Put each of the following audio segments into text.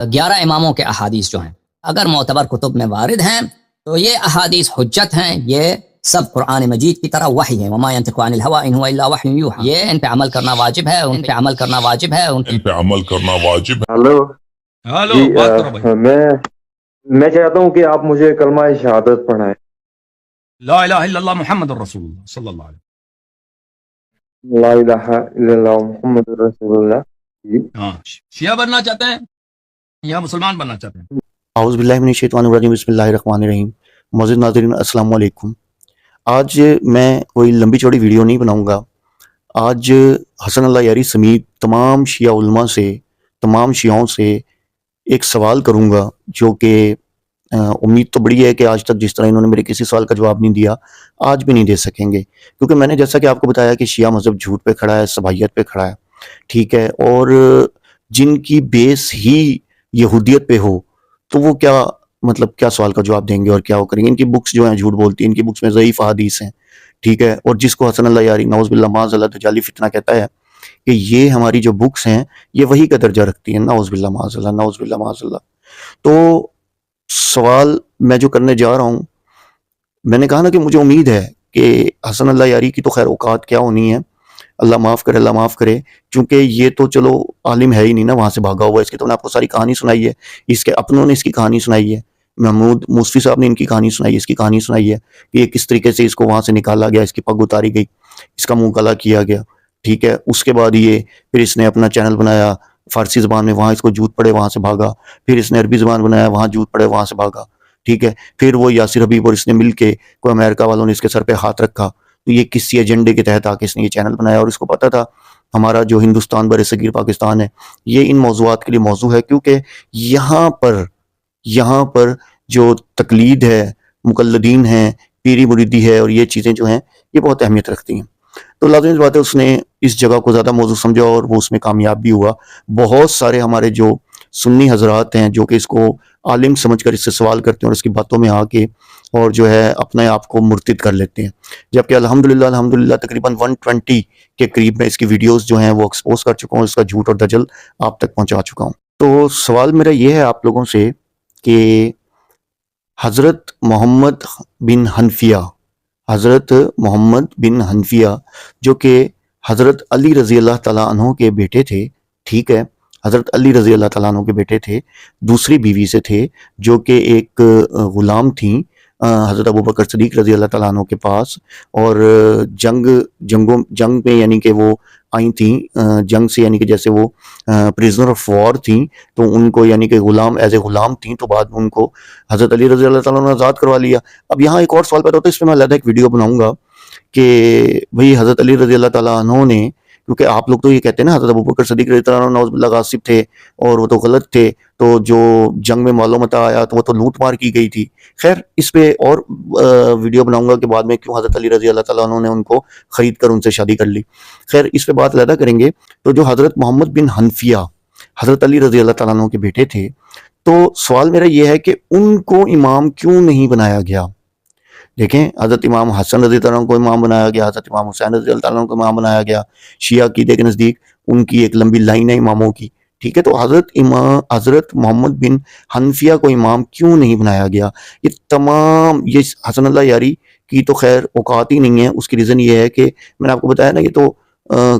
11 اماموں کے احادیث جو ہیں اگر معتبر کتب میں وارد ہیں تو یہ احادیث حجت ہیں، یہ سب قرآن مجید کی طرح وحی ہیں، وما ينطق عن الهوى ان هو الا وحی یوحى، یہ ان پہ عمل کرنا واجب ہے، ان پہ عمل کرنا واجب ہے، ان پہ عمل کرنا واجب ہے۔ ہلو ہلو جی، بات کرو بھائی۔ میں چاہتا ہوں کہ آپ مجھے کلمہ شہادت پڑھائیں۔ لا الہ الا اللہ محمد رسول اللہ صلی اللہ علیہ لا الہ الا اللہ محمد رسول اللہ۔ جی وسلم۔ ہاں، شیعہ بننا چاہتے ہیں یا مسلمان بننا چاہتے ہیں؟ اعوذ باللہ من الشیطان الرجیم، بسم اللہ الرحمن الرحیم۔ معزز ناظرین السلام علیکم۔ آج میں کوئی لمبی چوڑی ویڈیو نہیں بناؤں گا۔ آج حسن اللہ یاری سمیت تمام شیعہ علماء سے، تمام شیعوں سے ایک سوال کروں گا، جو کہ امید تو بڑی ہے کہ آج تک جس طرح انہوں نے میرے کسی سوال کا جواب نہیں دیا، آج بھی نہیں دے سکیں گے، کیونکہ میں نے جیسا کہ آپ کو بتایا کہ شیعہ مذہب جھوٹ پہ کھڑا ہے، سبائیت پہ کھڑا ہے، ٹھیک ہے، اور جن کی بیس ہی یہودیت پہ ہو تو وہ کیا مطلب کیا سوال کا جواب دیں گے اور کیا وہ کریں گے۔ ان کی بکس جو ہیں جھوٹ بولتی ہیں، ان کی بکس میں ضعیف احادیث ہیں، ٹھیک ہے، اور جس کو حسن اللہ یاری نعوذ باللہ معاذ اللہ دجالی فتنہ کہتا ہے کہ یہ ہماری جو بکس ہیں یہ وہی کا درجہ رکھتی ہیں، نعوذ باللہ معاذ اللہ، نعوذ باللہ معاذ اللہ۔ تو سوال میں جو کرنے جا رہا ہوں، میں نے کہا نا کہ مجھے امید ہے کہ حسن اللہ یاری کی تو خیر اوقات کیا ہونی ہے، اللہ معاف کرے، اللہ معاف کرے، چونکہ یہ تو چلو عالم ہے ہی نہیں نا، وہاں سے بھاگا ہوا ہے۔ اس کی تو میں نے آپ کو ساری کہانی سنائی ہے، اس کے اپنوں نے اس کی کہانی سنائی ہے، محمود موسفی صاحب نے ان کی کہانی سنائی ہے، اس کی کہانی سنائی ہے کہ یہ کس طریقے سے اس کو وہاں سے نکالا گیا، اس کی پگ اتاری گئی، اس کا منہ کالا کیا گیا، ٹھیک ہے۔ اس کے بعد یہ پھر اس نے اپنا چینل بنایا فارسی زبان میں، وہاں اس کو جھوٹ پڑے، وہاں سے بھاگا، پھر اس نے عربی زبان بنایا، وہاں جھوٹ پڑے، وہاں سے بھاگا، ٹھیک ہے۔ پھر وہ یاسر حبیب اور اس نے مل کے کوئی امریکہ والوں نے اس کے سر پہ ہاتھ رکھا، تو یہ کسی ایجنڈے کے تحت آ کے اس نے یہ چینل بنایا، اور اس کو پتا تھا ہمارا جو ہندوستان بر صغیر پاکستان ہے یہ ان موضوعات کے لیے موضوع ہے، کیونکہ یہاں پر جو تقلید ہے، مقلدین ہیں، پیری مریدی ہے، اور یہ چیزیں جو ہیں یہ بہت اہمیت رکھتی ہیں۔ تو لازمی بات ہے اس نے اس جگہ کو زیادہ موضوع سمجھا اور وہ اس میں کامیاب بھی ہوا۔ بہت سارے ہمارے جو سنی حضرات ہیں جو کہ اس کو عالم سمجھ کر اس سے سوال کرتے ہیں اور اس کی باتوں میں آ کے اور جو ہے اپنے آپ کو مرتد کر لیتے ہیں، جبکہ الحمدللہ تقریباً 120 کے قریب میں اس کی ویڈیوز جو ہیں وہ ایکسپوز کر چکا ہوں، اس کا جھوٹ اور دجل آپ تک پہنچا چکا ہوں۔ تو سوال میرا یہ ہے آپ لوگوں سے کہ حضرت محمد بن حنفیہ جو کہ حضرت علی رضی اللہ تعالیٰ عنہ کے بیٹے تھے، ٹھیک ہے، حضرت علی رضی اللہ تعالیٰ عنہ کے بیٹے تھے، دوسری بیوی سے تھے جو کہ ایک غلام تھیں حضرت ابوبکر صدیق رضی اللہ تعالیٰ عنہ کے پاس، اور جنگ میں یعنی کہ وہ آئی تھیں جنگ سے، یعنی کہ جیسے وہ پریزنر آف وار تھیں، تو ان کو یعنی کہ غلام ایز اے غلام تھیں، تو بعد میں ان کو حضرت علی رضی اللہ تعالیٰ عنہ نے آزاد کروا لیا۔ اب یہاں ایک اور سوال پیدا ہوتا ہے، اس پہ میں علیحدہ ایک ویڈیو بناؤں گا کہ بھئی حضرت علی رضی اللہ تعالیٰ عنہ نے، کیونکہ آپ لوگ تو یہ کہتے ہیں نا حضرت ابوبکر صدیق رضی اللہ عنہ نعوذ باللہ غاصب تھے اور وہ تو غلط تھے، تو جو جنگ میں مال و متاع آیا تو وہ تو لوٹ مار کی گئی تھی۔ خیر اس پہ اور ویڈیو بناؤں گا کہ بعد میں کیوں حضرت علی رضی اللہ تعالیٰ عنہ نے ان کو خرید کر ان سے شادی کر لی، خیر اس پہ بات علیحدہ کریں گے۔ تو جو حضرت محمد بن حنفیہ حضرت علی رضی اللہ تعالیٰ عنہ کے بیٹے تھے، تو سوال میرا یہ ہے کہ ان کو امام کیوں نہیں بنایا گیا؟ دیکھیں، حضرت امام حسن رضی اللہ عنہ کو امام بنایا گیا، حضرت امام حسین رضی اللہ عنہ کو امام بنایا گیا، شیعہ عقیدے کے نزدیک ان کی ایک لمبی لائن ہے اماموں کی، ٹھیک ہے۔ تو حضرت محمد بن حنفیہ کو امام کیوں نہیں بنایا گیا؟ یہ حسن اللہ یاری کی تو خیر اوقات ہی نہیں ہے۔ اس کی ریزن یہ ہے کہ میں نے آپ کو بتایا نا، یہ تو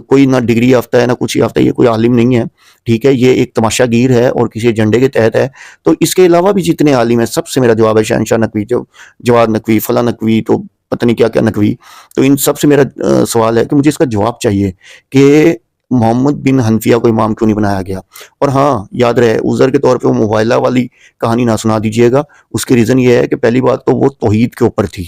کوئی نہ ڈگری یافتہ ہے نہ کچھ یافتہ ہے، یہ کوئی عالم نہیں ہے، ٹھیک ہے، یہ ایک تماشا گیر ہے اور کسی ایجنڈے کے تحت ہے۔ تو اس کے علاوہ بھی جتنے عالم ہیں سب سے میرا جواب ہے، شہنشاہ نقوی، جواد نقوی، فلاں نقوی، تو پتہ نہیں کیا کیا نقوی، تو ان سب سے میرا سوال ہے کہ مجھے اس کا جواب چاہیے کہ محمد بن حنفیہ کو امام کیوں نہیں بنایا گیا۔ اور ہاں یاد رہے، عذر کے طور پہ وہ موبائلہ والی کہانی نہ سنا دیجیے گا۔ اس کی ریزن یہ ہے کہ پہلی بات تو وہ توحید کے اوپر تھی،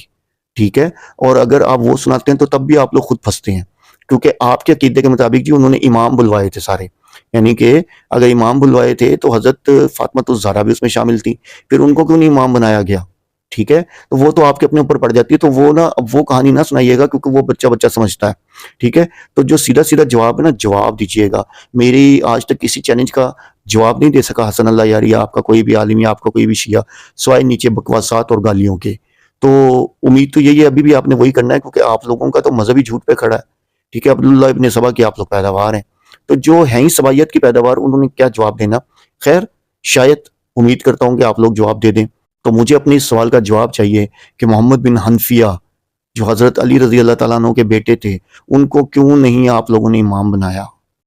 ٹھیک ہے، اور اگر آپ وہ سناتے ہیں تو تب بھی آپ لوگ خود پھنستے ہیں، کیونکہ آپ کے عقیدے کے مطابق جی انہوں نے امام بلوائے تھے سارے، یعنی کہ اگر امام بلوائے تھے تو حضرت فاطمہ الزہرا بھی اس میں شامل تھی، پھر ان کو کیوں نہیں امام بنایا گیا؟ ٹھیک ہے، تو وہ تو آپ کے اپنے اوپر پڑ جاتی ہے، تو وہ کہانی نہ سنائیے گا کیونکہ وہ بچہ سمجھتا ہے، ٹھیک ہے۔ تو جو سیدھا جواب ہے نا، جواب دیجیے گا۔ میری آج تک کسی چیلنج کا جواب نہیں دے سکا حسن اللہ یاری، آپ کا کوئی بھی عالم یا آپ کا کوئی بھی شیعہ، سوائے نیچے بکواسات اور گالیوں کے۔ تو امید تو یہی ہے ابھی بھی آپ نے وہی کرنا ہے، کیونکہ آپ لوگوں کا تو مذہبی جھوٹ پہ کھڑا ہے، ٹھیک ہے۔ عبداللہ ابن سبا کی آپ لوگ پیداوار ہیں، تو جو ہیں ہی سبائیت کی پیداوار، انہوں نے کیا جواب دینا؟ خیر شاید امید کرتا ہوں کہ آپ لوگ جواب دے دیں. تو مجھے اپنے اس سوال کا جواب چاہیے کہ محمد بن حنفیہ جو حضرت علی رضی اللہ تعالیٰ عنہ کے بیٹے تھے ان کو کیوں نہیں آپ لوگوں نے امام بنایا؟